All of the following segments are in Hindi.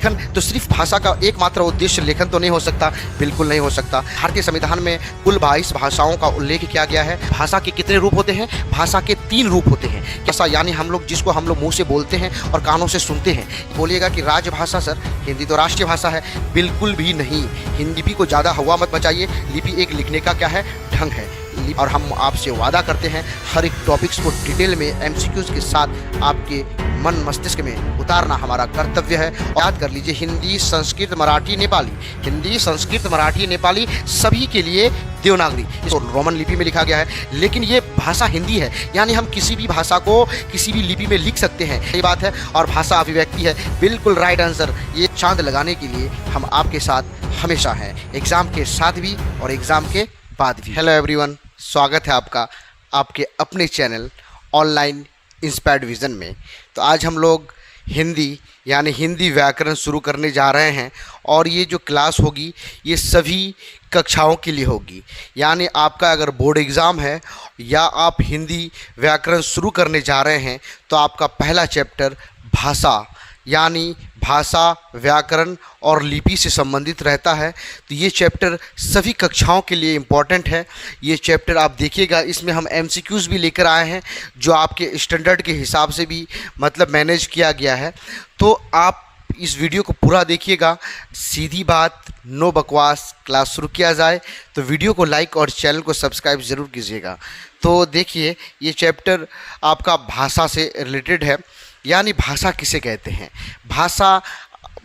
लेखन तो सिर्फ भाषा का एकमात्र उद्देश्य लेखन तो नहीं हो सकता, बिल्कुल नहीं हो सकता। भारतीय संविधान में कुल 22 भाषाओं का उल्लेख किया गया है। भाषा के कितने रूप होते हैं? भाषा के 3 रूप होते हैं। भाषा यानी हम लोग जिसको हम लोग मुंह से बोलते हैं और कानों से सुनते हैं। बोलिएगा कि राजभाषा सर, हिंदी तो राष्ट्रीय भाषा है। बिल्कुल भी नहीं, हिंदी को ज़्यादा हवा मत मचाइए। लिपि एक लिखने का क्या है, ढंग है। और हम आपसे वादा करते हैं हर एक टॉपिक्स को डिटेल में एमसीक्यूज के साथ आपके मन मस्तिष्क में उतारना हमारा कर्तव्य है। याद कर लीजिए, हिंदी, संस्कृत, मराठी, नेपाली, हिंदी, संस्कृत, मराठी, नेपाली सभी के लिए देवनागरी, इसको रोमन लिपि में लिखा गया है। लेकिन ये भाषा हिंदी है, यानी हम किसी भी भाषा को किसी भी लिपि में लिख सकते हैं। सही बात है। और भाषा अभिव्यक्ति है, बिल्कुल राइट आंसर। ये चांद लगाने के लिए हम आपके साथ हमेशा हैं, एग्ज़ाम के साथ भी और एग्ज़ाम के बाद भी। हेलो एवरीवन, स्वागत है आपका आपके अपने चैनल ऑनलाइन इंस्पायर्ड विज़न में। तो आज हम लोग हिंदी यानी हिंदी व्याकरण शुरू करने जा रहे हैं और ये जो क्लास होगी ये सभी कक्षाओं के लिए होगी। यानी आपका अगर बोर्ड एग्ज़ाम है या आप हिंदी व्याकरण शुरू करने जा रहे हैं तो आपका पहला चैप्टर भाषा यानी भाषा, व्याकरण और लिपि से संबंधित रहता है। तो ये चैप्टर सभी कक्षाओं के लिए इम्पॉर्टेंट है। ये चैप्टर आप देखिएगा, इसमें हम एमसीक्यूज़ भी लेकर आए हैं जो आपके स्टैंडर्ड के हिसाब से भी मतलब मैनेज किया गया है। तो आप इस वीडियो को पूरा देखिएगा। सीधी बात, नो बकवास। क्लास शुरू किया जाए तो वीडियो को लाइक और चैनल को सब्सक्राइब ज़रूर कीजिएगा। तो देखिए, ये चैप्टर आपका भाषा से रिलेटेड है। यानी भाषा किसे कहते हैं?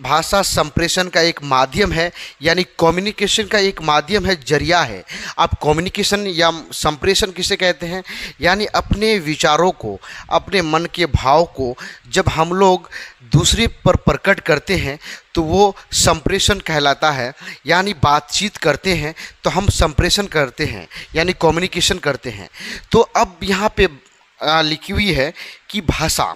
भाषा संप्रेषण का एक माध्यम है, यानी कम्युनिकेशन का एक माध्यम है, जरिया है। आप कम्युनिकेशन या संप्रेषण किसे कहते हैं? यानी अपने विचारों को, अपने मन के भाव को जब हम लोग दूसरे पर प्रकट करते हैं तो वो संप्रेषण कहलाता है। यानी बातचीत करते हैं तो हम संप्रेषण करते हैं, यानी कम्युनिकेशन करते हैं। तो अब यहाँ पे लिखी हुई है कि भाषा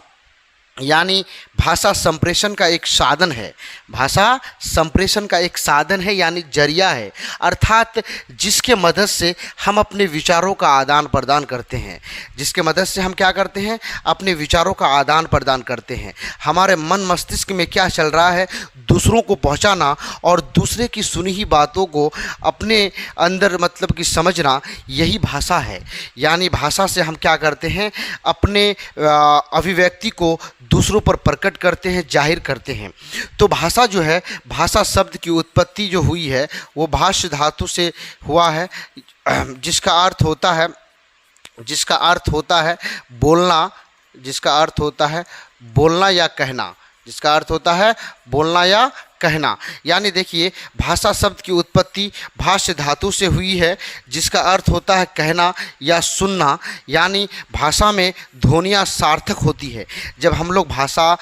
यानी भाषा संप्रेषण का एक साधन है। भाषा संप्रेषण का एक साधन है यानी जरिया है, अर्थात जिसके मदद से हम अपने विचारों का आदान प्रदान करते हैं। जिसके मदद से हम क्या करते हैं? अपने विचारों का आदान प्रदान करते हैं। हमारे मन मस्तिष्क में क्या चल रहा है दूसरों को पहुंचाना और दूसरे की सुनी हुई बातों को अपने अंदर मतलब कि समझना, यही भाषा है। यानी भाषा से हम क्या करते हैं? अपने अभिव्यक्ति को दूसरों पर प्रकट करते हैं, जाहिर करते हैं। तो भाषा जो है, भाषा शब्द की उत्पत्ति जो हुई है वो भाष्य धातु से हुआ है, जिसका अर्थ होता है बोलना, जिसका अर्थ होता है बोलना या कहना, जिसका अर्थ होता है बोलना या कहना। यानी देखिए, भाषा शब्द की उत्पत्ति भाष्य धातु से हुई है, जिसका अर्थ होता है कहना या सुनना। यानी भाषा में ध्वनियाँ सार्थक होती है। जब हम लोग भाषा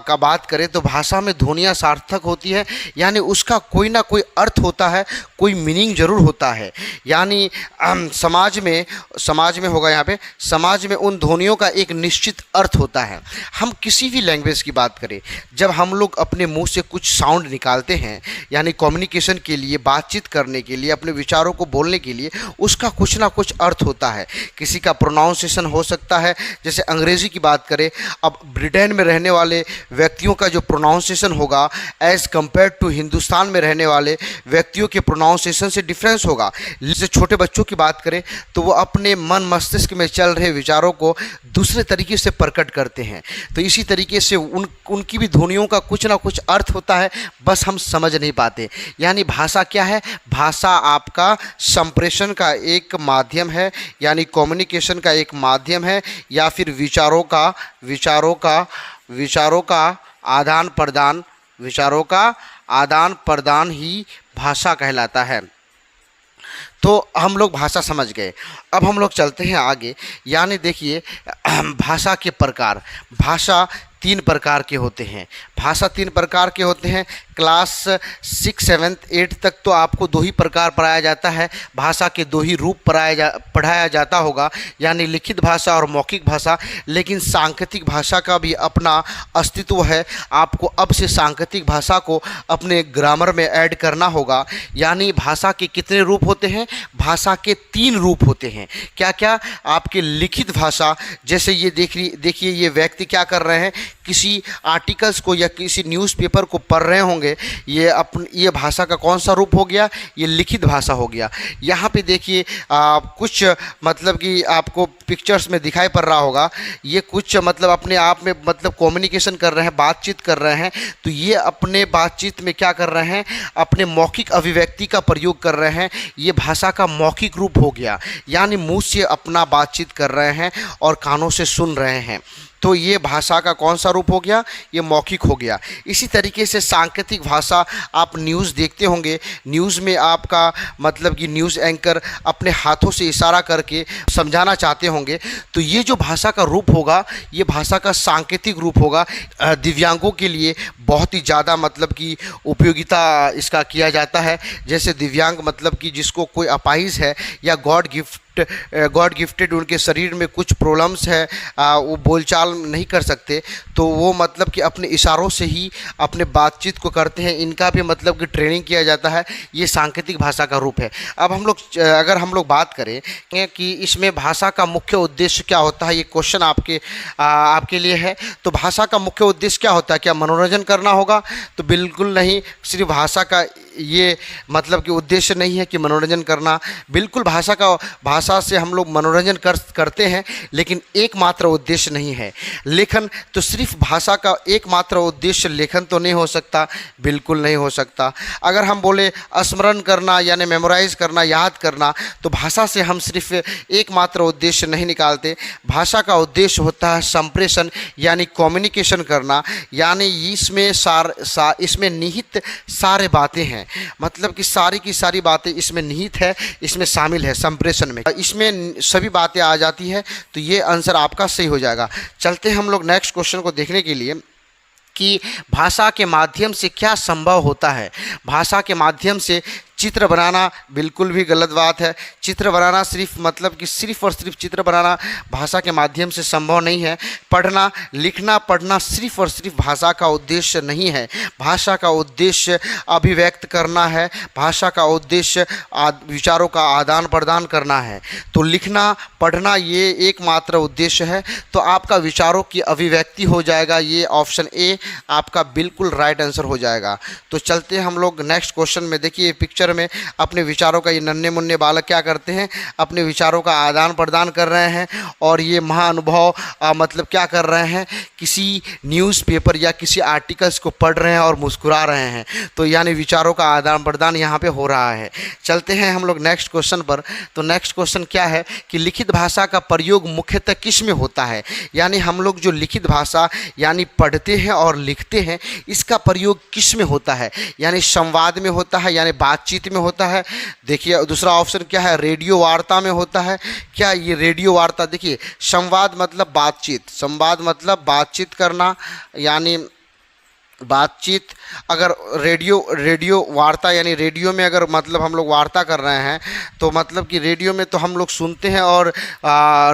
का बात करें तो भाषा में ध्वनियाँ सार्थक होती है, यानी उसका कोई ना कोई अर्थ होता है, कोई मीनिंग जरूर होता है। यानी समाज में होगा, यहाँ पे समाज में उन ध्वनियों का एक निश्चित अर्थ होता है। हम किसी भी लैंग्वेज की बात करें, जब हम लोग अपने मुंह से कुछ साउंड निकालते हैं, यानी कम्युनिकेशन के लिए, बातचीत करने के लिए, अपने विचारों को बोलने के लिए, उसका कुछ ना कुछ अर्थ होता है। किसी का प्रोनाउंसिएशन हो सकता है, जैसे अंग्रेज़ी की बात करें, अब ब्रिटेन में रहने वाले व्यक्तियों का जो प्रोनाउंसिएशन होगा एज़ कम्पेयर टू हिंदुस्तान में रहने वाले व्यक्तियों के प्रोनाउंसिएशन से डिफरेंस होगा। जैसे छोटे बच्चों की बात करें तो वो अपने मन मस्तिष्क में चल रहे विचारों को दूसरे तरीके से प्रकट करते हैं। तो इसी तरीके से उनकी भी ध्वनियों का कुछ ना कुछ अर्थ होता है, बस हम समझ नहीं पाते। यानी भाषा क्या है? भाषा आपका संप्रेषण का एक माध्यम है, यानी कम्युनिकेशन का एक माध्यम है, या फिर विचारों का आदान प्रदान ही भाषा कहलाता है। तो हम लोग भाषा समझ गए। अब हम लोग चलते हैं आगे। यानी देखिए, भाषा के प्रकार, भाषा 3 प्रकार के होते हैं। भाषा 3 प्रकार के होते हैं। क्लास 6, 7, 8 तक तो आपको दो ही प्रकार पढ़ाया जाता है, भाषा के दो ही रूप पढ़ाया जाता होगा, यानी लिखित भाषा और मौखिक भाषा। लेकिन सांकेतिक भाषा का भी अपना अस्तित्व है। आपको अब से सांकेतिक भाषा को अपने ग्रामर में ऐड करना होगा। यानी भाषा के कितने रूप होते हैं? भाषा के 3 रूप होते हैं। क्या क्या? आपके लिखित भाषा, जैसे ये देखिए ये व्यक्ति क्या कर रहे हैं, किसी आर्टिकल्स को या किसी न्यूज़पेपर को पढ़ रहे होंगे। ये भाषा का कौन सा रूप हो गया? ये लिखित भाषा हो गया। यहाँ पे देखिए कुछ मतलब कि आपको पिक्चर्स में दिखाई पड़ रहा होगा, ये कुछ मतलब अपने आप में मतलब कम्युनिकेशन कर रहे हैं, बातचीत कर रहे हैं। तो ये अपने बातचीत में क्या कर रहे हैं? अपने मौखिक अभिव्यक्ति का प्रयोग कर रहे हैं। ये भाषा का मौखिक रूप हो गया, यानी मुंह से अपना बातचीत कर रहे हैं और कानों से सुन रहे हैं। तो ये भाषा का कौन सा रूप हो गया? ये मौखिक हो गया। इसी तरीके से सांकेतिक भाषा, आप न्यूज़ देखते होंगे, न्यूज़ में आपका मतलब कि न्यूज़ एंकर अपने हाथों से इशारा करके समझाना चाहते होंगे। तो ये जो भाषा का रूप होगा, ये भाषा का सांकेतिक रूप होगा। दिव्यांगों के लिए बहुत ही ज़्यादा मतलब कि उपयोगिता इसका किया जाता है। जैसे दिव्यांग मतलब कि जिसको कोई अपाहिज है या गॉड गिफ्टेड उनके शरीर में कुछ प्रॉब्लम्स है, वो बोलचाल नहीं कर सकते, तो वो मतलब कि अपने इशारों से ही अपने बातचीत को करते हैं। इनका भी मतलब कि ट्रेनिंग किया जाता है। ये सांकेतिक भाषा का रूप है। अब अगर हम लोग बात करें कि इसमें भाषा का मुख्य उद्देश्य क्या होता है, ये क्वेश्चन आपके लिए है। तो भाषा का मुख्य उद्देश्य क्या होता है? क्या मनोरंजन करना होगा? तो बिल्कुल नहीं। सिर्फ भाषा का ये मतलब कि उद्देश्य नहीं है कि मनोरंजन करना। बिल्कुल भाषा से हम लोग मनोरंजन करते हैं, लेकिन एकमात्र उद्देश्य नहीं है लेखन। तो सिर्फ भाषा का एकमात्र उद्देश्य लेखन तो नहीं हो सकता, बिल्कुल नहीं हो सकता। अगर हम बोले स्मरण करना यानी मेमोराइज करना, याद करना, तो भाषा से हम सिर्फ एकमात्र उद्देश्य नहीं निकालते। भाषा का उद्देश्य होता है संप्रेषण यानी कम्युनिकेशन करना। यानी इसमें निहित सारे बातें हैं, मतलब कि सारी की सारी बातें इसमें निहित है, इसमें शामिल है संप्रेषण में। इसमें सभी बातें आ जाती है। तो ये आंसर आपका सही हो जाएगा। चलते हैं हम लोग नेक्स्ट क्वेश्चन को देखने के लिए कि भाषा के माध्यम से क्या संभव होता है। भाषा के माध्यम से चित्र बनाना बिल्कुल भी गलत बात है। चित्र बनाना सिर्फ मतलब कि सिर्फ और सिर्फ चित्र बनाना भाषा के माध्यम से संभव नहीं है। पढ़ना, लिखना, पढ़ना सिर्फ और सिर्फ भाषा का उद्देश्य नहीं है। भाषा का उद्देश्य अभिव्यक्त करना है। भाषा का उद्देश्य विचारों का आदान प्रदान करना है। तो लिखना, पढ़ना ये एकमात्र उद्देश्य है। तो आपका विचारों की अभिव्यक्ति हो जाएगा। ये ऑप्शन ए आपका बिल्कुल राइट आंसर हो जाएगा। तो चलते हैं हम लोग नेक्स्ट क्वेश्चन में। देखिए पिक्चर में अपने विचारों का ये नन्हे मुन्ने बालक क्या करते हैं? अपने विचारों का आदान प्रदान कर रहे हैं। और ये महाअनुभव मतलब क्या कर रहे हैं? किसी न्यूज़पेपर या किसी आर्टिकल्स को पढ़ रहे हैं और मुस्कुरा रहे हैं। तो यानी विचारों का आदान प्रदान यहाँ पे हो रहा है। चलते हैं हम लोग नेक्स्ट क्वेश्चन पर। तो नेक्स्ट क्वेश्चन क्या है कि लिखित भाषा का प्रयोग मुख्यतः किस में होता है? यानी हम लोग जो लिखित भाषा यानी पढ़ते हैं और लिखते हैं, इसका प्रयोग किस में होता है? यानी संवाद में होता है, यानी बातचीत में होता है। देखिए दूसरा ऑप्शन क्या है? रेडियो वार्ता में होता है। क्या ये रेडियो वार्ता? देखिए संवाद मतलब बातचीत, संवाद मतलब बातचीत करना, यानी बातचीत। अगर रेडियो वार्ता यानी रेडियो में अगर मतलब हम लोग वार्ता कर रहे हैं, तो मतलब कि रेडियो में तो हम लोग सुनते हैं और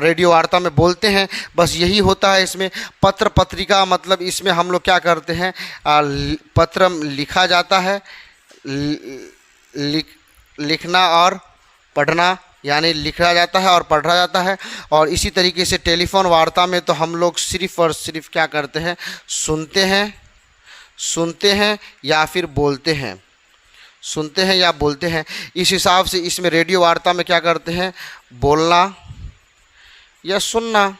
रेडियो वार्ता में बोलते हैं, बस यही होता है इसमें। पत्र पत्रिका मतलब इसमें हम लोग क्या करते हैं? पत्र लिखा जाता है, लिखना और पढ़ना, यानी लिखा जाता है और पढ़ा जाता है। और इसी तरीके से टेलीफोन वार्ता में तो हम लोग सिर्फ और सिर्फ क्या करते हैं? सुनते हैं या फिर बोलते हैं, सुनते हैं या बोलते हैं। इस हिसाब से इसमें रेडियो वार्ता में क्या करते हैं? बोलना या सुनना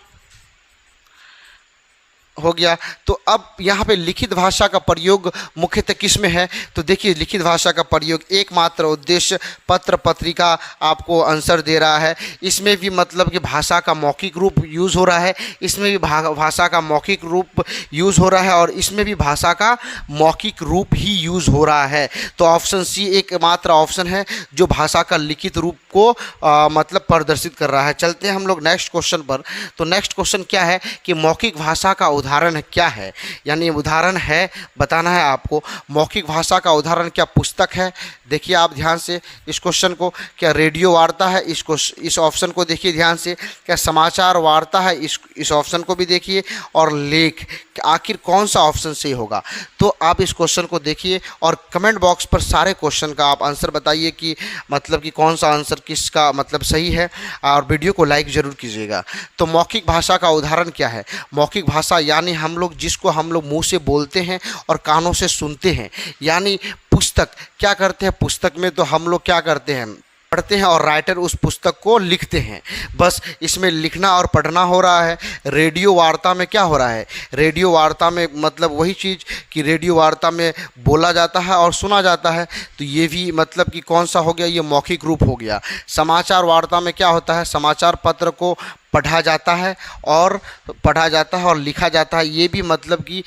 हो गया। तो अब यहाँ पे लिखित भाषा का प्रयोग मुख्यतः किस में है? तो देखिए लिखित भाषा का प्रयोग एकमात्र उद्देश्य पत्र पत्रिका आपको आंसर दे रहा है। इसमें भी मतलब कि भाषा का मौखिक रूप यूज़ हो रहा है, इसमें भी भाषा का मौखिक रूप यूज़ हो रहा है, और इसमें भी भाषा का मौखिक रूप ही यूज़ हो रहा है। तो ऑप्शन सी एकमात्र ऑप्शन है जो भाषा का लिखित रूप को मतलब प्रदर्शित कर रहा है। चलते हैं हम लोग नेक्स्ट क्वेश्चन पर। तो नेक्स्ट क्वेश्चन क्या है कि मौखिक भाषा का उदाहरण क्या है, यानी उदाहरण है बताना है आपको। मौखिक भाषा का उदाहरण क्या पुस्तक है? देखिए आप ध्यान से इस क्वेश्चन को। क्या रेडियो वार्ता है? इस ऑप्शन को देखिए ध्यान से। क्या समाचार वार्ता है? इस ऑप्शन को भी देखिए। और लेख, आखिर कौन सा ऑप्शन सही होगा? तो आप इस क्वेश्चन को देखिए और कमेंट बॉक्स पर सारे क्वेश्चन का आप आंसर बताइए कि मतलब कि कौन सा आंसर किसका मतलब सही है, और वीडियो को लाइक ज़रूर कीजिएगा। तो मौखिक भाषा का उदाहरण क्या है? मौखिक भाषा यानी हम लोग जिसको हम लोग मुंह से बोलते हैं और कानों से सुनते हैं, यानी पुस्तक। क्या करते हैं पुस्तक में? तो हम लोग क्या करते हैं, पढ़ते हैं और राइटर उस पुस्तक को लिखते हैं। बस इसमें लिखना और पढ़ना हो रहा है। रेडियो वार्ता में क्या हो रहा है? रेडियो वार्ता में मतलब वही चीज़ कि रेडियो वार्ता में बोला जाता है और सुना जाता है। तो ये भी मतलब कि कौन सा हो गया? ये मौखिक रूप हो गया। समाचार वार्ता में क्या होता है? समाचार पत्र को पढ़ा जाता है और लिखा जाता है। ये भी मतलब कि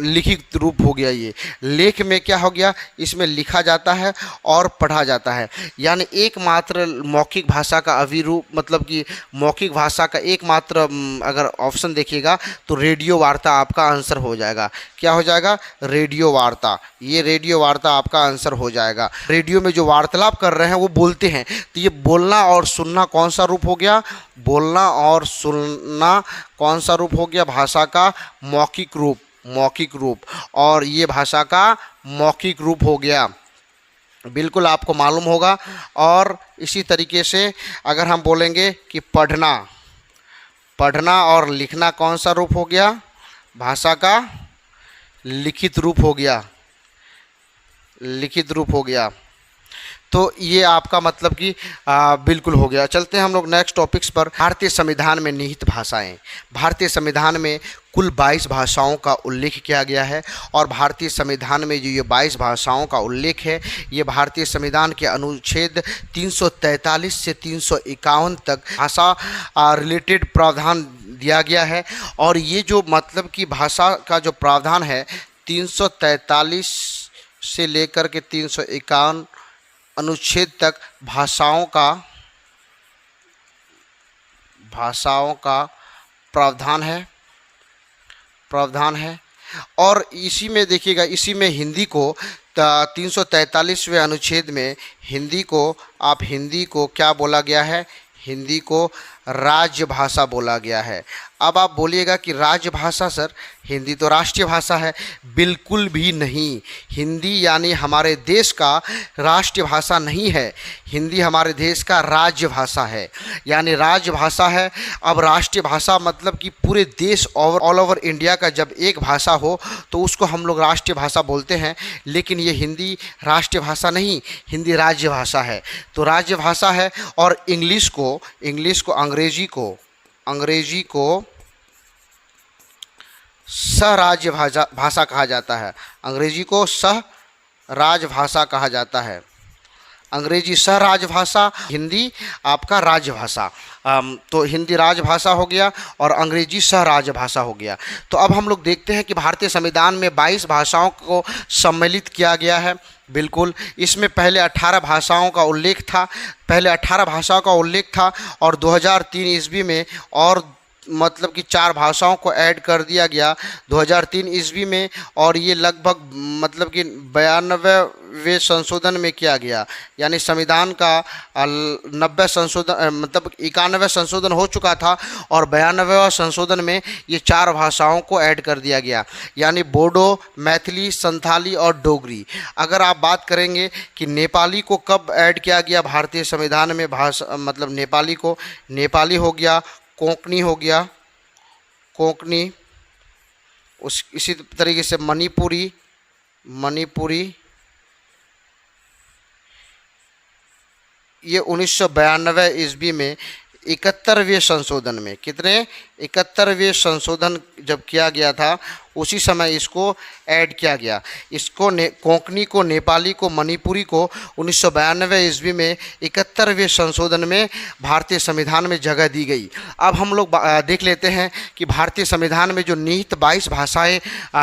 लिखित रूप हो गया। ये लेख में क्या हो गया? इसमें लिखा जाता है और पढ़ा जाता है। यानी एकमात्र मौखिक भाषा का अभिरूप मतलब कि मौखिक भाषा का एकमात्र अगर ऑप्शन देखिएगा तो रेडियो वार्ता आपका आंसर हो जाएगा। क्या हो जाएगा? रेडियो वार्ता। ये रेडियो वार्ता आपका आंसर हो जाएगा। रेडियो में जो वार्तालाप कर रहे हैं वो बोलते हैं, तो ये बोलना और सुनना कौन सा रूप हो गया? बोलना और सुनना कौन सा रूप हो गया? भाषा का मौखिक रूप। मौखिक रूप, और ये भाषा का मौखिक रूप हो गया। बिल्कुल आपको मालूम होगा। और इसी तरीके से अगर हम बोलेंगे कि पढ़ना और लिखना कौन सा रूप हो गया? भाषा का लिखित रूप हो गया। लिखित रूप हो गया। तो ये आपका मतलब कि बिल्कुल हो गया। चलते हैं हम लोग नेक्स्ट टॉपिक्स पर। भारतीय संविधान में निहित भाषाएं। भारतीय संविधान में कुल 22 भाषाओं का उल्लेख किया गया है, और भारतीय संविधान में जो ये 22 भाषाओं का उल्लेख है, ये भारतीय संविधान के अनुच्छेद 343 से 351 तक भाषा रिलेटेड प्रावधान दिया गया है। और ये जो मतलब कि भाषा का जो प्रावधान है 343 से लेकर के 351 अनुच्छेद तक भाषाओं का प्रावधान है। और इसी में देखिएगा, इसी में हिंदी को 343वें अनुच्छेद में हिंदी को क्या बोला गया है? हिंदी को राज्य भाषा बोला गया है। अब आप बोलिएगा कि राज्य भाषा सर, हिंदी तो राष्ट्रीय भाषा है। बिल्कुल भी नहीं। हिंदी यानी हमारे देश का राष्ट्रीय भाषा नहीं है। हिंदी हमारे देश का राज्य भाषा है, यानी राज्य भाषा है। अब राष्ट्रीय भाषा मतलब कि पूरे देश ऑल ओवर इंडिया का जब एक भाषा हो तो उसको हम लोग राष्ट्रीय भाषा बोलते हैं। लेकिन ये हिंदी राष्ट्रीय भाषा नहीं, हिंदी राज्य भाषा है। तो राज्य भाषा है। और इंग्लिश को अंग्रेजी को सहराज्य भाषा कहा जाता है। अंग्रेजी को सहराज्य भाषा कहा जाता है। अंग्रेजी सहराज्य भाषा, हिंदी आपका राज्य भाषा। तो हिंदी राजभाषा हो गया और अंग्रेजी सहराज्य भाषा हो गया। तो अब हम लोग देखते हैं कि भारतीय संविधान में 22 भाषाओं को सम्मिलित किया गया है। बिल्कुल, इसमें पहले 18 भाषाओं का उल्लेख था, और 2003 ईस्वी में और मतलब कि 4 भाषाओं को ऐड कर दिया गया 2003 ईस्वी में। और ये लगभग मतलब कि 92वें संशोधन में किया गया, यानी संविधान का 90 संशोधन मतलब 91 संशोधन हो चुका था, और 92वां संशोधन में ये 4 भाषाओं को ऐड कर दिया गया, यानी बोडो, मैथिली, संथाली और डोगरी। अगर आप बात करेंगे कि नेपाली को कब ऐड किया गया भारतीय संविधान में, भाषा मतलब नेपाली हो गया, कोंकणी हो गया, इसी तरीके से मणिपुरी ये 1992 ईस्वी में 71वें संशोधन में, 71वें संशोधन जब किया गया था उसी समय इसको ऐड किया गया। इसको कोंकणी को, नेपाली को, मणिपुरी को 1992 ईस्वी में 71वें संशोधन में भारतीय संविधान में जगह दी गई। अब हम लोग देख लेते हैं कि भारतीय संविधान में जो निहित 22 भाषाएं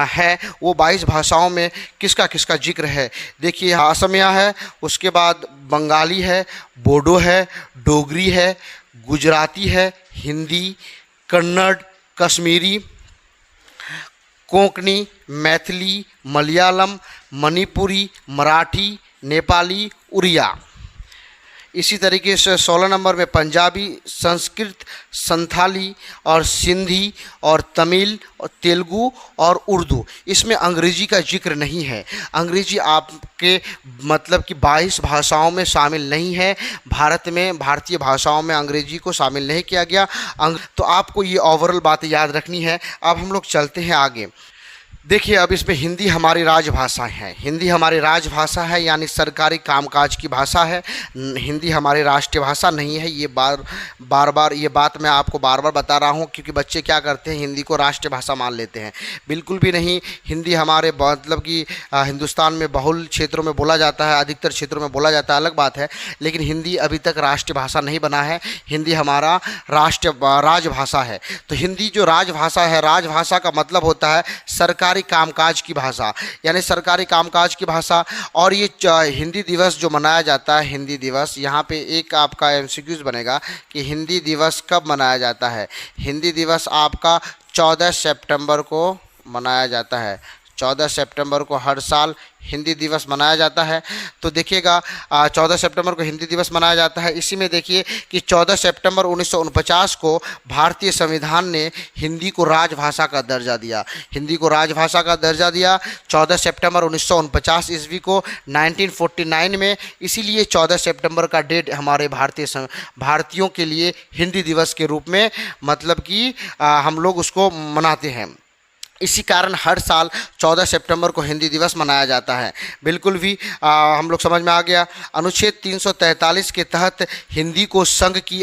हैं वो 22 भाषाओं में किसका किसका जिक्र है। देखिए, असमिया है, उसके बाद बंगाली है, बोडो है, डोगरी है, गुजराती है, हिंदी, कन्नड़, कश्मीरी, कोंकणी, मैथिली, मलयालम, मणिपुरी, मराठी, नेपाली, उड़िया। इसी तरीके से 16 नंबर में पंजाबी, संस्कृत, संथाली और सिंधी और तमिल और तेलुगु और उर्दू। इसमें अंग्रेजी का जिक्र नहीं है। अंग्रेजी आपके मतलब कि 22 भाषाओं में शामिल नहीं है। भारत में भारतीय भाषाओं में अंग्रेजी को शामिल नहीं किया गया। तो आपको ये ओवरऑल बातें याद रखनी है। अब हम लोग चलते हैं आगे। देखिए, अब इसमें हिंदी हमारी राजभाषा है। हिंदी हमारी राजभाषा है, यानी सरकारी कामकाज की भाषा है। हिंदी हमारी राष्ट्रीय भाषा नहीं है। ये बार ये बात मैं आपको बार बार बता रहा हूँ, क्योंकि बच्चे क्या करते हैं, हिंदी को राष्ट्रीय भाषा मान लेते हैं। बिल्कुल भी नहीं। हिंदी हमारे मतलब कि हिंदुस्तान में बहुल क्षेत्रों में बोला जाता है, अधिकतर क्षेत्रों में बोला जाता है, अलग बात है। लेकिन हिंदी अभी तक राष्ट्रीय भाषा नहीं बना है। हिंदी हमारा राजभाषा है। तो हिंदी जो राजभाषा है, राजभाषा का मतलब होता है सरकारी कामकाज की भाषा, यानी सरकारी कामकाज की भाषा। और ये हिंदी दिवस जो मनाया जाता है, हिंदी दिवस, यहाँ पे एक आपका एमसीक्यूज बनेगा कि हिंदी दिवस कब मनाया जाता है। हिंदी दिवस आपका 14 सितंबर को मनाया जाता है। 14 सितंबर को हर साल हिंदी दिवस मनाया जाता है। तो देखिएगा, 14 सितंबर को हिंदी दिवस मनाया जाता है। इसी में देखिए कि 14 सितंबर 1949 को भारतीय संविधान ने हिंदी को राजभाषा का दर्जा दिया। हिंदी को राजभाषा का दर्जा दिया 14 सितंबर 1949 ईस्वी को, 1949 में। इसीलिए 14 सितंबर का डेट हमारे भारतीयों के लिए हिंदी दिवस के रूप में मतलब कि हम लोग उसको मनाते हैं। इसी कारण हर साल 14 सितंबर को हिंदी दिवस मनाया जाता है। बिल्कुल भी हम लोग समझ में आ गया। अनुच्छेद 343 के तहत हिंदी को संघ की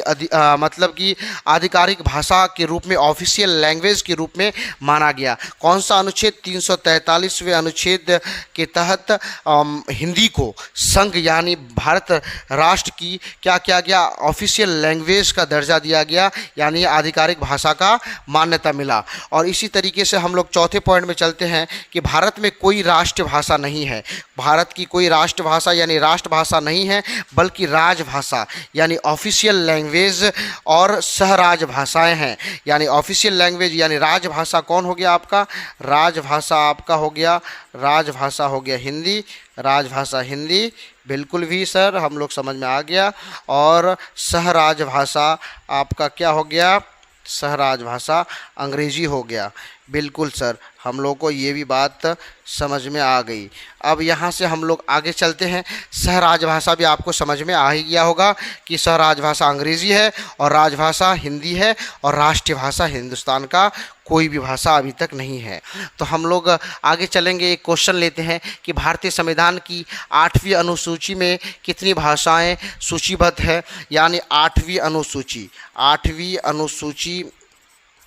मतलब कि आधिकारिक भाषा के रूप में, ऑफिशियल लैंग्वेज के रूप में माना गया। कौन सा अनुच्छेद? 343वें अनुच्छेद के तहत हिंदी को संघ यानी भारत राष्ट्र की क्या किया गया? ऑफिशियल लैंग्वेज का दर्जा दिया गया, यानी आधिकारिक भाषा का मान्यता मिला। और इसी तरीके से हम लोग चौथे पॉइंट में चलते हैं कि भारत में कोई राष्ट्रभाषा नहीं है। भारत की कोई राष्ट्रभाषा यानी राष्ट्रभाषा नहीं है, बल्कि राजभाषा यानी ऑफिशियल लैंग्वेज और सहराजभाषाएं हैं। यानी ऑफिशियल लैंग्वेज यानी राजभाषा कौन हो गया आपका? राजभाषा आपका हो गया, राजभाषा हो गया हिंदी, राजभाषा हिंदी। बिल्कुल भी सर, हम लोग समझ में आ गया। और सहराजभाषा आपका क्या हो गया? सहराजभाषा अंग्रेजी हो गया। बिल्कुल सर, हम लोग को ये भी बात समझ में आ गई। अब यहाँ से हम लोग आगे चलते हैं। सहराजभाषा भी आपको समझ में आ ही गया होगा कि सहराजभाषा अंग्रेजी है और राजभाषा हिंदी है, और राष्ट्रीय भाषा हिंदुस्तान का कोई भी भाषा अभी तक नहीं है। तो हम लोग आगे चलेंगे, एक क्वेश्चन लेते हैं कि भारतीय संविधान की 8वीं अनुसूची में कितनी भाषाएं सूचीबद्ध है? यानी 8वीं अनुसूची, 8वीं अनुसूची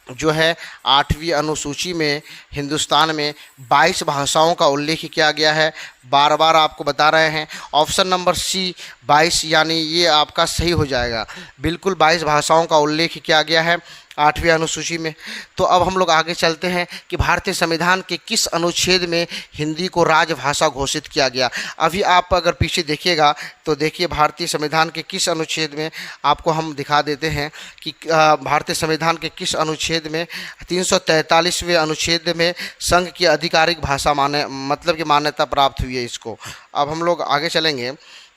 जो है, 8वीं अनुसूची में हिंदुस्तान में 22 भाषाओं का उल्लेख किया गया है। बार बार आपको बता रहे हैं। ऑप्शन नंबर सी 22, यानी ये आपका सही हो जाएगा। बिल्कुल 22 भाषाओं का उल्लेख किया गया है 8वीं अनुसूची में। तो अब हम लोग आगे चलते हैं कि भारतीय संविधान के किस अनुच्छेद में हिंदी को राजभाषा घोषित किया गया। अभी आप अगर पीछे देखिएगा तो देखिए भारतीय संविधान के किस अनुच्छेद में, आपको हम दिखा देते हैं कि भारतीय संविधान के किस अनुच्छेद में, 343वें अनुच्छेद में संघ की आधिकारिक भाषा मतलब कि मान्यता प्राप्त हुई है इसको। अब हम लोग आगे चलेंगे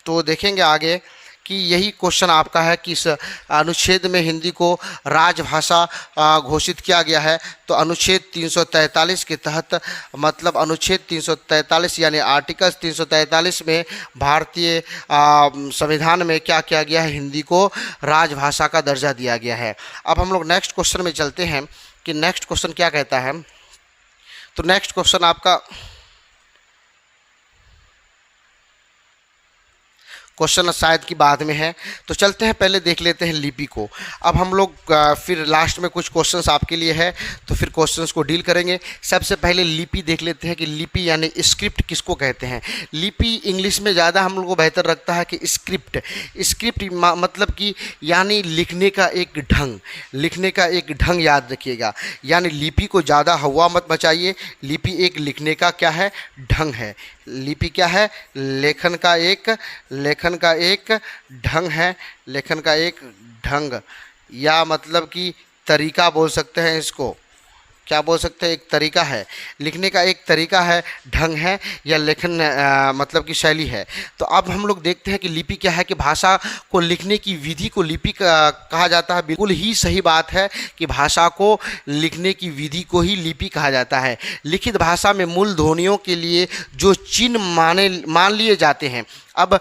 तो देखेंगे आगे कि यही क्वेश्चन आपका है कि इस अनुच्छेद में हिंदी को राजभाषा घोषित किया गया है। तो अनुच्छेद 343 के तहत, मतलब अनुच्छेद 343 यानी आर्टिकल 343 में भारतीय संविधान में क्या किया गया है? हिंदी को राजभाषा का दर्जा दिया गया है। अब हम लोग नेक्स्ट क्वेश्चन में चलते हैं कि नेक्स्ट क्वेश्चन क्या कहता है। तो नेक्स्ट क्वेश्चन आपका क्वेश्चन शायद की बाद में है, तो चलते हैं पहले देख लेते हैं लिपि को। अब हम लोग फिर लास्ट में कुछ क्वेश्चंस आपके लिए है, तो फिर क्वेश्चंस को डील करेंगे। सबसे पहले लिपि देख लेते हैं कि लिपि यानी स्क्रिप्ट किसको कहते हैं। लिपि इंग्लिश में ज़्यादा हम लोग को बेहतर लगता है कि स्क्रिप्ट। स्क्रिप्ट मतलब कि यानी लिखने का एक ढंग, लिखने का एक ढंग याद रखिएगा। यानी लिपि को ज़्यादा हवा मत मचाइए। लिपि एक लिखने का क्या है? ढंग है। लिपि क्या है? लेखन का एक ढंग है। लेखन का एक ढंग, या मतलब कि तरीका बोल सकते हैं इसको। क्या बोल सकते हैं, एक तरीका है लिखने का, एक तरीका है, ढंग है, या लेखन मतलब की शैली है। तो अब हम लोग देखते हैं कि लिपि क्या है, कि भाषा को लिखने की विधि को लिपि कहा जाता है। बिल्कुल ही सही बात है कि भाषा को लिखने की विधि को ही लिपि कहा जाता है। लिखित भाषा में मूल ध्वनियों के लिए जो चिन्ह मान लिए जाते हैं। अब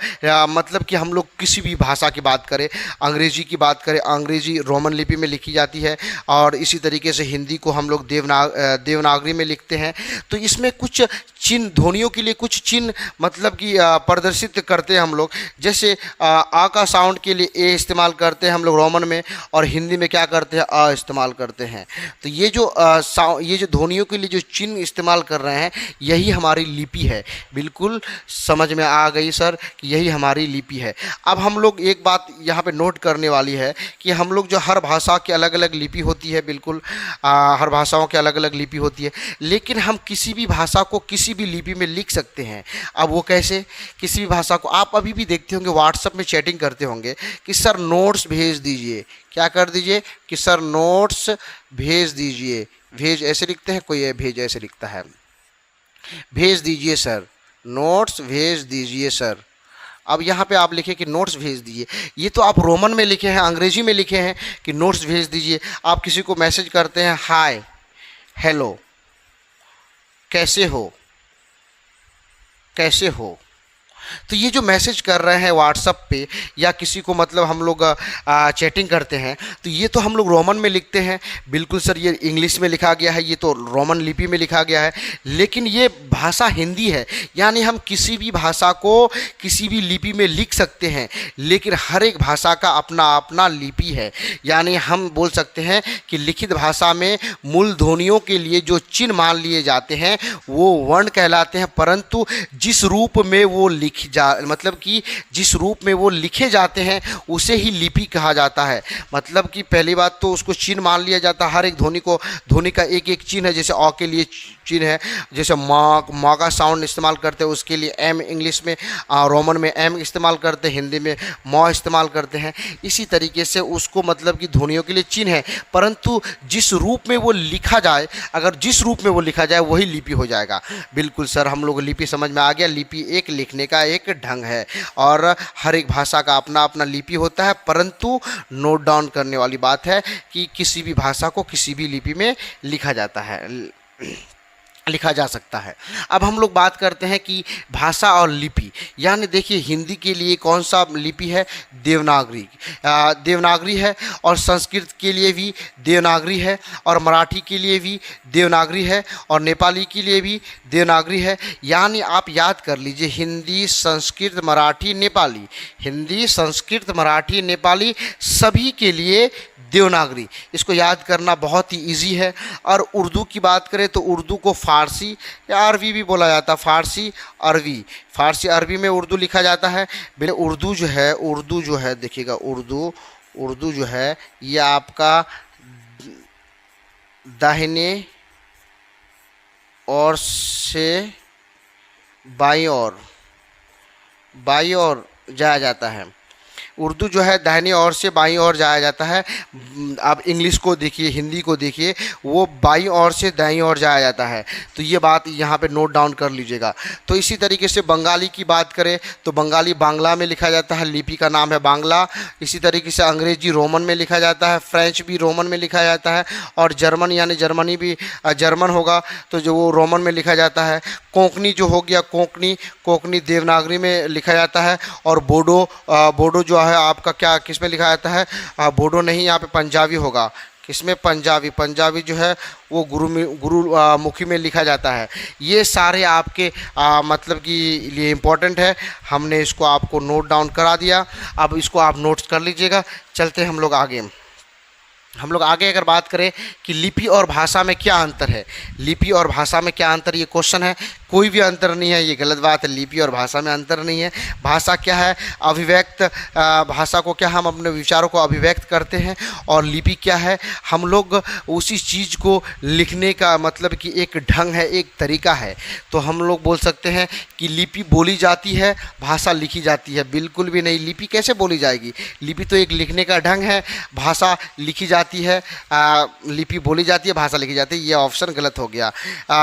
मतलब कि हम लोग किसी भी भाषा की बात करें, अंग्रेजी की बात करें, अंग्रेजी रोमन लिपि में लिखी जाती है, और इसी तरीके से हिंदी को हम लोग देवनागरी में लिखते हैं। तो इसमें कुछ चिन्ह, ध्वनियों के लिए कुछ चिन्ह मतलब कि प्रदर्शित करते हैं हम लोग। जैसे आ का साउंड के लिए ए इस्तेमाल करते हैं हम लोग रोमन में, और हिंदी में क्या करते हैं, अ इस्तेमाल करते हैं। तो ये जो ध्वनियों के लिए जो चिन्ह इस्तेमाल कर रहे हैं, यही हमारी लिपि है। बिल्कुल समझ में आ गई सर कि यही हमारी लिपि है। अब हम लोग एक बात यहाँ पे नोट करने वाली है कि हम लोग जो हर भाषा की अलग अलग लिपि होती है, बिल्कुल हर भाषाओं की अलग अलग लिपि होती है, लेकिन हम किसी भी भाषा को किसी भी लिपि में लिख सकते हैं। अब वो कैसे, किसी भी भाषा को आप अभी भी देखते होंगे व्हाट्सएप में चैटिंग करते होंगे कि सर नोट्स भेज दीजिए, क्या कर दीजिए कि सर नोट्स भेज दीजिए। भेज ऐसे लिखते हैं, कोई भेज ऐसे लिखता है, भेज दीजिए सर, नोट्स भेज दीजिए सर। अब यहाँ पे आप लिखे कि नोट्स भेज दीजिए, ये तो आप रोमन में लिखे हैं, अंग्रेजी में लिखे हैं कि नोट्स भेज दीजिए। आप किसी को मैसेज करते हैं, हाय, हेलो, कैसे हो, कैसे हो। तो ये जो मैसेज कर रहे हैं व्हाट्सएप पे, या किसी को मतलब हम लोग चैटिंग करते हैं, तो ये तो हम लोग रोमन में लिखते हैं। बिल्कुल सर, ये इंग्लिश में लिखा गया है, ये तो रोमन लिपि में लिखा गया है, लेकिन ये भाषा हिंदी है। यानी हम किसी भी भाषा को किसी भी लिपि में लिख सकते हैं, लेकिन हर एक भाषा का अपना अपना लिपि है। यानी हम बोल सकते हैं कि लिखित भाषा में मूल ध्वनियों के लिए जो चिन्ह मान लिए जाते हैं वो वर्ण कहलाते हैं, परंतु जिस रूप में वो मतलब कि जिस रूप में वो लिखे जाते हैं उसे ही लिपि कहा जाता है। मतलब कि पहली बात तो उसको चिन्ह मान लिया जाता है, हर एक ध्वनि का एक एक चिन्ह है। जैसे अ के लिए चिन्ह है, जैसे माँ का साउंड इस्तेमाल करते हैं उसके लिए एम, इंग्लिश में रोमन में एम इस्तेमाल करते हैं, हिंदी में म इस्तेमाल करते हैं। इसी तरीके से उसको मतलब कि ध्वनियों के लिए चिन्ह है, परंतु जिस रूप में वो लिखा जाए, अगर जिस रूप में वो लिखा जाए वही लिपि हो जाएगा। बिल्कुल सर, हम लोग लिपि समझ में आ गया। लिपि एक लिखने का एक ढंग है, और हर एक भाषा का अपना अपना लिपि होता है, परंतु नोट डाउन करने वाली बात है कि किसी भी भाषा को किसी भी लिपि में लिखा जाता है, लिखा जा सकता है। अब हम लोग बात करते हैं कि भाषा और लिपि, यानी देखिए हिंदी के लिए कौन सा लिपि है, देवनागरी। देवनागरी है, और संस्कृत के लिए भी देवनागरी है, और मराठी के लिए भी देवनागरी है, और नेपाली के लिए भी देवनागरी है। यानी आप याद कर लीजिए, हिंदी, संस्कृत, मराठी, नेपाली, हिंदी, संस्कृत, मराठी, नेपाली सभी के लिए देवनागरी। इसको याद करना बहुत ही इजी है। और उर्दू की बात करें तो उर्दू को फ़ारसी या अरबी भी बोला जाता है, फ़ारसी अरबी, फ़ारसी अरबी में उर्दू लिखा जाता है। उर्दू जो है देखिएगा, उर्दू जो है ये आपका दाहिने ओर से बाईं ओर जाया जाता है। उर्दू जो है दाहिनी ओर से बाईं ओर जाया जाता है। आप इंग्लिश को देखिए, हिंदी को देखिए, वो बाईं ओर से दाईं ओर जाया जाता है। तो ये बात यहाँ पे नोट डाउन कर लीजिएगा। तो इसी तरीके से बंगाली की बात करें तो बंगाली बांग्ला में लिखा जाता है, लिपि का नाम है बांग्ला। इसी तरीके से अंग्रेजी रोमन में लिखा जाता है, फ्रेंच भी रोमन में लिखा जाता है, और जर्मन यानी जर्मनी भी जर्मन होगा तो जो वो रोमन में लिखा जाता है। कोंकणी जो हो गया, कोंकणी देवनागरी में लिखा जाता है। और बोडो जो है आपका क्या किस में लिखा जाता है, बोडो नहीं, यहाँ पे पंजाबी होगा। किसमें, पंजाबी जो है वो गुरुमुखी में लिखा जाता है। ये सारे आपके मतलब कि लिए इम्पोर्टेंट है। हमने इसको आपको नोट डाउन करा दिया, अब इसको आप नोट्स कर लीजिएगा। चलते हैं हम लोग आगे अगर बात करें कि लिपि और भाषा में क्या अंतर है, लिपि और भाषा में क्या अंतर, ये क्वेश्चन है। कोई भी अंतर नहीं है, ये गलत बात है। लिपि और भाषा में अंतर नहीं है। भाषा क्या है, अभिव्यक्त, भाषा को क्या हम अपने विचारों को अभिव्यक्त करते हैं, और लिपि क्या है, हम लोग उसी चीज़ को लिखने का मतलब कि एक ढंग है, एक तरीका है। तो हम लोग बोल सकते हैं कि लिपि बोली जाती है, भाषा लिखी जाती है। बिल्कुल भी नहीं, लिपि कैसे बोली जाएगी, लिपि तो एक लिखने का ढंग है, भाषा लिखी जाती जाती है, लिपि बोली जाती है, भाषा लिखी जाती है, ये ऑप्शन गलत हो गया।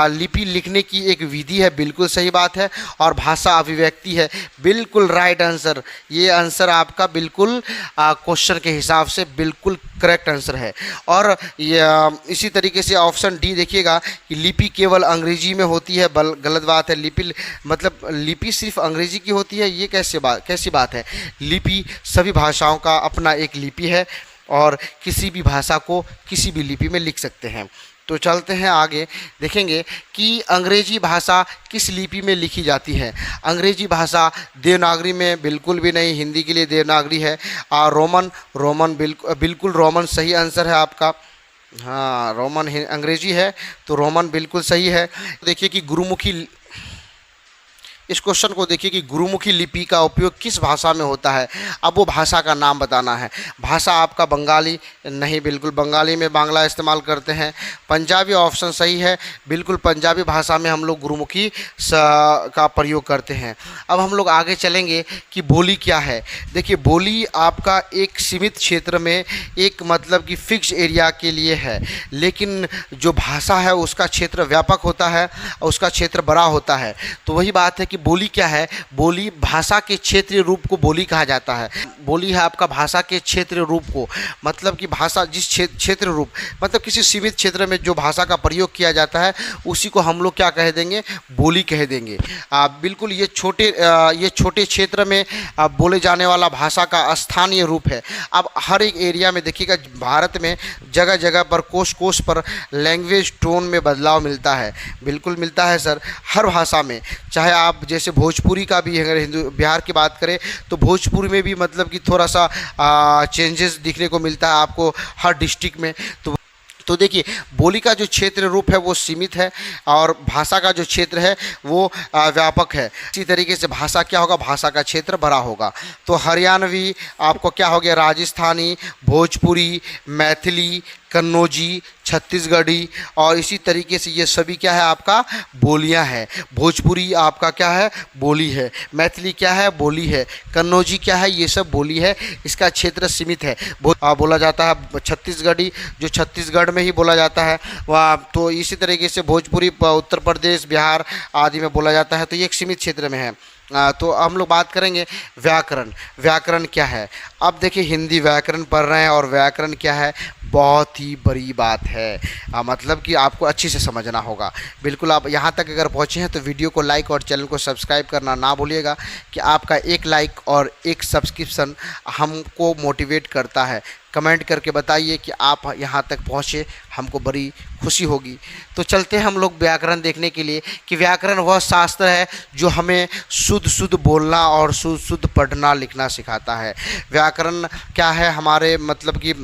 लिपि लिखने की एक विधि है, बिल्कुल सही बात है, और भाषा अभिव्यक्ति है, बिल्कुल राइट आंसर। ये आंसर आपका बिल्कुल क्वेश्चन के हिसाब से बिल्कुल करेक्ट आंसर है। और इसी तरीके से ऑप्शन डी देखिएगा कि लिपि केवल अंग्रेजी में होती है, गलत बात है। लिपि मतलब लिपि सिर्फ अंग्रेजी की होती है, ये कैसी बात है। लिपि सभी भाषाओं का अपना एक लिपि है और किसी भी भाषा को किसी भी लिपि में लिख सकते हैं। तो चलते हैं आगे, देखेंगे कि अंग्रेजी भाषा किस लिपि में लिखी जाती है। अंग्रेजी भाषा देवनागरी में बिल्कुल भी नहीं, हिंदी के लिए देवनागरी है। और रोमन बिल्कुल रोमन सही आंसर है आपका। हाँ, रोमन अंग्रेजी है, तो रोमन बिल्कुल सही है। देखिए कि गुरुमुखी, इस क्वेश्चन को देखिए कि गुरुमुखी लिपि का उपयोग किस भाषा में होता है। अब वो भाषा का नाम बताना है। भाषा आपका बंगाली नहीं, बिल्कुल बंगाली में बांग्ला इस्तेमाल करते हैं। पंजाबी ऑप्शन सही है, बिल्कुल पंजाबी भाषा में हम लोग गुरुमुखी का प्रयोग करते हैं। अब हम लोग आगे चलेंगे कि बोली क्या है। देखिए बोली आपका एक सीमित क्षेत्र में एक मतलब कि फिक्स एरिया के लिए है, लेकिन जो भाषा है उसका क्षेत्र व्यापक होता है और उसका क्षेत्र बड़ा होता है। तो वही बात है कि बोली क्या है। बोली भाषा के क्षेत्रीय रूप को बोली कहा जाता है। बोली है आपका भाषा के क्षेत्रीय रूप को, मतलब कि भाषा जिस क्षेत्र रूप मतलब किसी सीमित क्षेत्र में जो भाषा का प्रयोग किया जाता है उसी को हम लोग क्या कह देंगे, बोली कह देंगे। बिल्कुल ये छोटे क्षेत्र में बोले जाने वाला भाषा का स्थानीय रूप है। अब हर एक एरिया में देखिएगा, भारत में जगह जगह पर कोश पर लैंग्वेज टोन में बदलाव मिलता है, बिल्कुल मिलता है सर, हर भाषा में। चाहे आप जैसे भोजपुरी का भी अगर बिहार की बात करें तो भोजपुरी में भी मतलब कि थोड़ा सा चेंजेस दिखने को मिलता है आपको हर डिस्ट्रिक्ट में। तो देखिए बोली का जो क्षेत्र रूप है वो सीमित है और भाषा का जो क्षेत्र है वो व्यापक है। इसी तरीके से भाषा क्या होगा, भाषा का क्षेत्र बड़ा होगा। तो हरियाणवी आपको क्या हो गया, राजस्थानी, भोजपुरी, मैथिली, कन्नौजी, छत्तीसगढ़ी, और इसी तरीके से ये सभी क्या है आपका बोलियां हैं। भोजपुरी आपका क्या है, बोली है। मैथिली क्या है, बोली है। कन्नौजी क्या है, ये सब बोली है। इसका क्षेत्र सीमित है। बोला जाता है छत्तीसगढ़ी, जो छत्तीसगढ़ में ही बोला जाता है वह। तो इसी तरीके से भोजपुरी उत्तर प्रदेश, बिहार आदि में बोला जाता है। तो ये एक सीमित क्षेत्र में है। तो हम लोग बात करेंगे व्याकरण। व्याकरण क्या है। अब देखिए हिंदी व्याकरण पढ़ रहे हैं और व्याकरण क्या है, बहुत ही बड़ी बात है। मतलब कि आपको अच्छे से समझना होगा। बिल्कुल आप यहाँ तक अगर पहुँचे हैं तो वीडियो को लाइक और चैनल को सब्सक्राइब करना ना भूलिएगा कि आपका एक लाइक और एक सब्सक्रिप्शन हमको मोटिवेट करता है। कमेंट करके बताइए कि आप यहाँ तक पहुँचे, हमको बड़ी खुशी होगी। तो चलते हैं हम लोग व्याकरण देखने के लिए कि व्याकरण वह शास्त्र है जो हमें शुद्ध बोलना और शुद्ध पढ़ना लिखना सिखाता है। व्याकरण क्या है, हमारे मतलब कि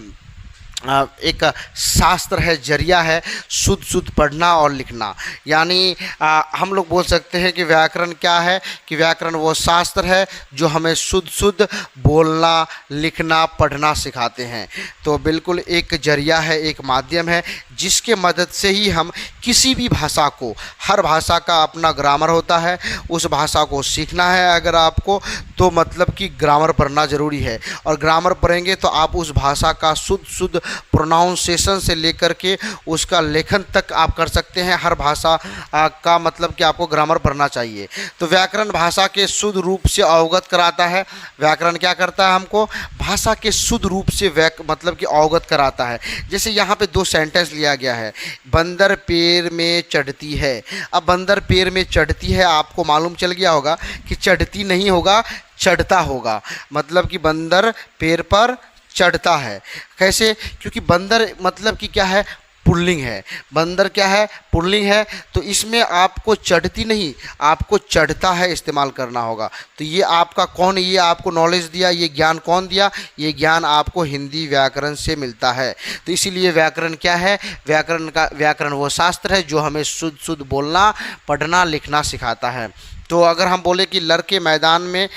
एक शास्त्र है, जरिया है शुद्ध पढ़ना और लिखना। यानी हम लोग बोल सकते हैं कि व्याकरण क्या है, कि व्याकरण वो शास्त्र है जो हमें शुद्ध बोलना, लिखना, पढ़ना सिखाते हैं। तो बिल्कुल एक जरिया है, एक माध्यम है जिसके मदद से ही हम किसी भी भाषा को, हर भाषा का अपना ग्रामर होता है, उस भाषा को सीखना है अगर आपको तो मतलब कि ग्रामर पढ़ना ज़रूरी है। और ग्रामर पढ़ेंगे तो आप उस भाषा का शुद्ध प्रोनाउंसिएशन से लेकर के उसका लेखन तक आप कर सकते हैं। हर भाषा का मतलब कि आपको ग्रामर पढ़ना चाहिए। तो व्याकरण भाषा के शुद्ध रूप से अवगत कराता है। व्याकरण क्या करता है, हमको भाषा के शुद्ध रूप से मतलब कि अवगत कराता है। जैसे यहाँ पे दो सेंटेंस लिया गया है, बंदर पेड़ में चढ़ती है। अब बंदर पेड़ में चढ़ती है, आपको मालूम चल गया होगा कि चढ़ती नहीं होगा, चढ़ता होगा। मतलब कि बंदर पेड़ पर चढ़ता है। कैसे, क्योंकि बंदर मतलब कि क्या है, पुल्लिंग है। बंदर क्या है, पुल्लिंग है। तो इसमें आपको चढ़ती नहीं, आपको चढ़ता है इस्तेमाल करना होगा। तो ये आपका कौन, ये आपको नॉलेज दिया, ये ज्ञान कौन दिया, ये ज्ञान आपको हिंदी व्याकरण से मिलता है। तो इसीलिए व्याकरण क्या है, व्याकरण वो शास्त्र है जो हमें शुद्ध बोलना, पढ़ना, लिखना सिखाता है। तो अगर हम बोले कि लड़के मैदान में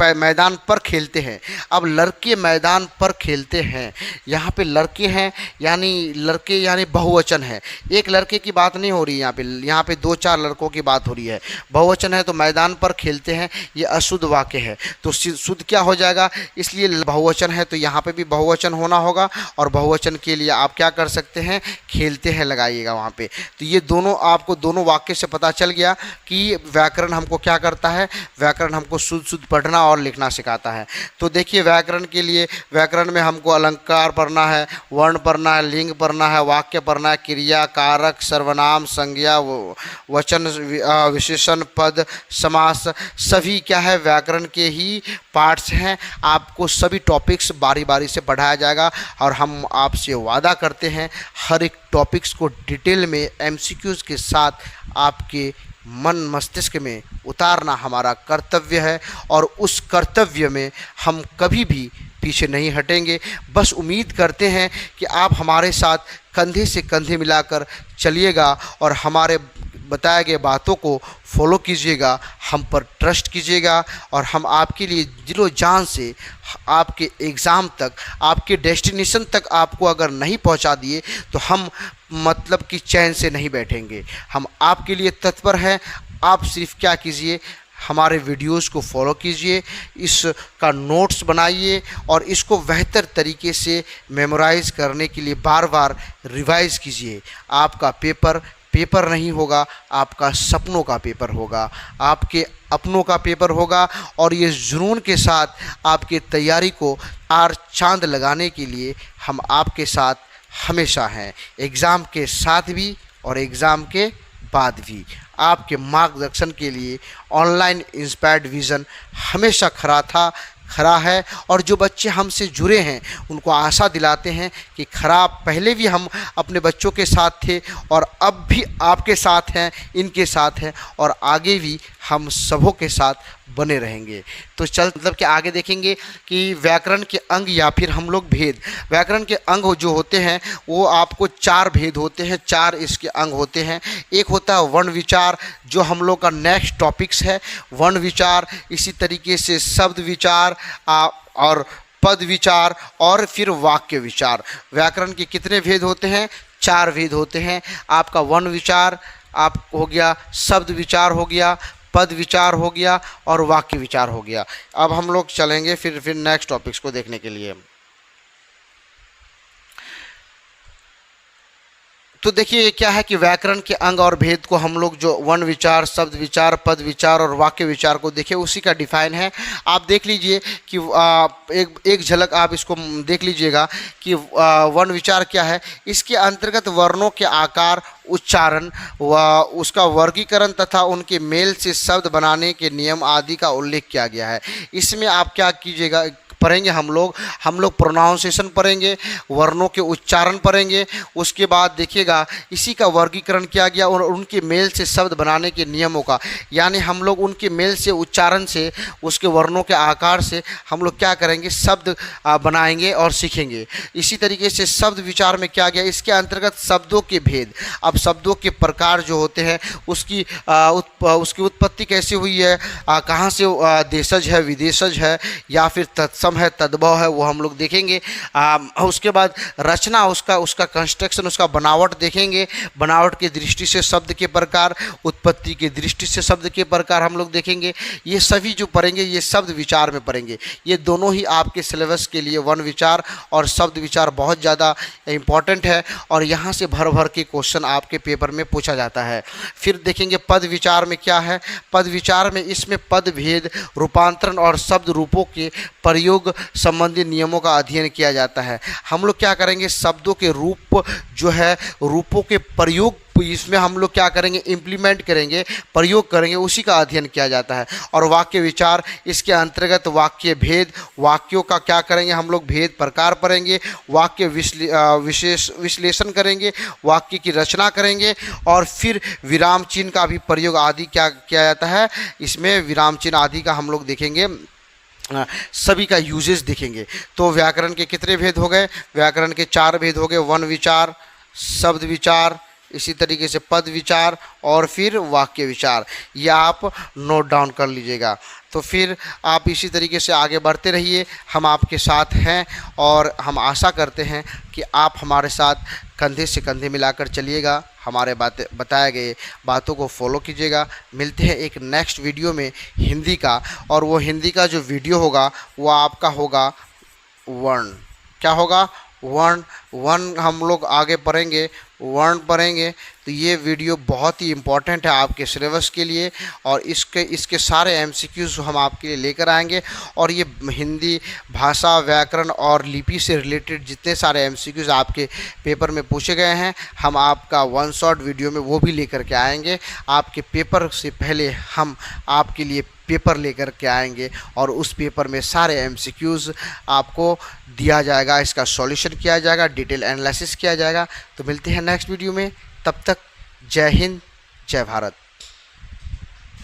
मैदान पर खेलते हैं। अब लड़के मैदान पर खेलते हैं, यहाँ पे लड़के हैं यानी बहुवचन है। एक लड़के की बात नहीं हो रही है, यहाँ पे 2-4 लड़कों की बात हो रही है। बहुवचन है तो मैदान पर खेलते हैं, ये अशुद्ध वाक्य है। तो शुद्ध क्या हो जाएगा, इसलिए बहुवचन है तो यहाँ पे भी बहुवचन होना होगा, और बहुवचन के लिए आप क्या कर सकते हैं, खेलते हैं लगाइएगा वहाँ पे। तो ये दोनों आपको दोनों वाक्य से पता चल गया कि व्याकरण हमको क्या करता है, व्याकरण हमको शुद्ध पढ़ना और लिखना सिखाता है। तो देखिए व्याकरण के लिए, व्याकरण में हमको अलंकार पढ़ना है, वर्ण पढ़ना है, लिंग पढ़ना है, वाक्य पढ़ना है, क्रिया, कारक, सर्वनाम, संज्ञा, वचन, विशेषण, पद, समास, सभी क्या है व्याकरण के ही पार्ट्स हैं। आपको सभी टॉपिक्स बारी बारी से पढ़ाया जाएगा, और हम आपसे वादा करते हैं हर एक टॉपिक्स को डिटेल में एमसीक्यूज़ के साथ आपके मन मस्तिष्क में उतारना हमारा कर्तव्य है, और उस कर्तव्य में हम कभी भी पीछे नहीं हटेंगे। बस उम्मीद करते हैं कि आप हमारे साथ कंधे से कंधे मिलाकर चलिएगा और हमारे बताए गए बातों को फॉलो कीजिएगा, हम पर ट्रस्ट कीजिएगा, और हम आपके लिए दिलो जान से आपके एग्ज़ाम तक, आपके डेस्टिनेशन तक आपको अगर नहीं पहुंचा दिए तो हम मतलब कि चैन से नहीं बैठेंगे। हम आपके लिए तत्पर हैं। आप सिर्फ क्या कीजिए, हमारे वीडियोस को फॉलो कीजिए, इसका नोट्स बनाइए, और इसको बेहतर तरीके से मेमोराइज़ करने के लिए बार बार रिवाइज़ कीजिए। आपका पेपर नहीं होगा, आपका सपनों का पेपर होगा, आपके अपनों का पेपर होगा, और ये जुनून के साथ आपकी तैयारी को चार चांद लगाने के लिए हम आपके साथ हमेशा हैं, एग्ज़ाम के साथ भी और एग्ज़ाम के बाद भी। आपके मार्गदर्शन के लिए ऑनलाइन इंस्पायर्ड विज़न हमेशा खरा है, और जो बच्चे हमसे जुड़े हैं उनको आशा दिलाते हैं कि खराब पहले भी हम अपने बच्चों के साथ थे, और अब भी आपके साथ हैं, इनके साथ हैं, और आगे भी हम सबों के साथ बने रहेंगे। तो मतलब कि आगे देखेंगे कि व्याकरण के अंग या फिर हम लोग भेद। व्याकरण के अंग जो होते हैं वो आपको 4 भेद होते हैं, 4 इसके अंग होते हैं। एक होता है वर्ण विचार, जो हम लोग का नेक्स्ट टॉपिक्स है, वर्ण विचार। इसी तरीके से शब्द विचार और पद विचार, और फिर वाक्य विचार। व्याकरण के कितने भेद होते हैं, 4 भेद होते हैं। आपका वर्ण विचार आप हो गया, शब्द विचार हो गया, पद विचार हो गया, और वाक्य विचार हो गया। अब हम लोग चलेंगे फिर नेक्स्ट टॉपिक्स को देखने के लिए। तो देखिए क्या है कि व्याकरण के अंग और भेद को हम लोग जो वर्ण विचार, शब्द विचार, पद विचार और वाक्य विचार को देखें, उसी का डिफाइन है। आप देख लीजिए कि एक झलक आप इसको देख लीजिएगा कि वर्ण विचार क्या है। इसके अंतर्गत वर्णों के आकार, उच्चारण व उसका वर्गीकरण तथा उनके मेल से शब्द बनाने के नियम आदि का उल्लेख किया गया है। इसमें आप क्या कीजिएगा, पढ़ेंगे हम लोग प्रोनाउंसिएशन पढ़ेंगे, वर्णों के उच्चारण पढ़ेंगे, उसके बाद देखिएगा इसी का वर्गीकरण किया गया और उनके मेल से शब्द बनाने के नियमों का, यानी हम लोग उनके मेल से, उच्चारण से, उसके वर्णों के आकार से हम लोग क्या करेंगे, शब्द बनाएंगे और सीखेंगे। इसी तरीके से शब्द विचार में क्या गया, इसके अंतर्गत शब्दों के भेद। अब शब्दों के प्रकार जो होते हैं उसकी उत्पत्ति कैसे हुई है, कहाँ से देशज है, विदेशज है, या फिर तत्सम है, तद्भव है, वो हम लोग देखेंगे। उसके बाद रचना, उसका कंस्ट्रक्शन, उसका बनावट देखेंगे। बनावट की दृष्टि से शब्द के प्रकार, उत्पत्ति की दृष्टि से शब्द के प्रकार हम लोग देखेंगे। ये सभी जो पढ़ेंगे ये शब्द विचार में पढ़ेंगे। ये दोनों ही आपके सिलेबस के लिए वर्ण विचार और शब्द विचार बहुत ज़्यादा इम्पॉर्टेंट है, और यहाँ से भर भर के क्वेश्चन आपके पेपर में पूछा जाता है। फिर देखेंगे पद विचार में क्या है। पद विचार में इसमें पद भेद, रूपांतरण और शब्द रूपों के प्रयोग संबंधी नियमों का अध्ययन किया जाता है। हम लोग क्या करेंगे, शब्दों के रूप जो है, रूपों के प्रयोग इसमें हम लोग क्या करेंगे, इम्प्लीमेंट करेंगे, प्रयोग करेंगे, उसी का अध्ययन किया जाता है। और वाक्य विचार, इसके अंतर्गत वाक्य भेद, वाक्यों का क्या करेंगे हम लोग, भेद प्रकार पढ़ेंगे, वाक्य विश्लेषण करेंगे, वाक्य की रचना करेंगे, और फिर विराम चिन्ह का भी प्रयोग आदि क्या किया जाता है। इसमें विराम चिन्ह आदि का हम लोग देखेंगे, सभी का यूजेस देखेंगे। तो व्याकरण के कितने भेद हो गए, व्याकरण के 4 भेद हो गए, वर्ण विचार, शब्द विचार, इसी तरीके से पद विचार और फिर वाक्य विचार, ये आप नोट डाउन कर लीजिएगा। तो फिर आप इसी तरीके से आगे बढ़ते रहिए, हम आपके साथ हैं और हम आशा करते हैं कि आप हमारे साथ कंधे से कंधे मिलाकर चलिएगा, हमारे बताए गए बातों को फॉलो कीजिएगा। मिलते हैं एक नेक्स्ट वीडियो में हिंदी का, और वो हिंदी का जो वीडियो होगा वो आपका होगा वर्ण। क्या होगा? वर्ण हम लोग आगे पढ़ेंगे, वर्ण पढ़ेंगे। तो ये वीडियो बहुत ही इम्पॉर्टेंट है आपके सिलेबस के लिए, और इसके सारे एमसीक्यूज हम आपके लिए लेकर आएंगे। और ये हिंदी भाषा, व्याकरण और लिपि से रिलेटेड जितने सारे एमसीक्यूज आपके पेपर में पूछे गए हैं, हम आपका वन शॉट वीडियो में वो भी लेकर के आएंगे। आपके पेपर से पहले हम आपके लिए पेपर लेकर के आएंगे, और उस पेपर में सारे एमसीक्यूज आपको दिया जाएगा, इसका सॉल्यूशन किया जाएगा, डिटेल एनालिसिस किया जाएगा। तो मिलते हैं नेक्स्ट वीडियो में, तब तक जय हिंद, जय भारत।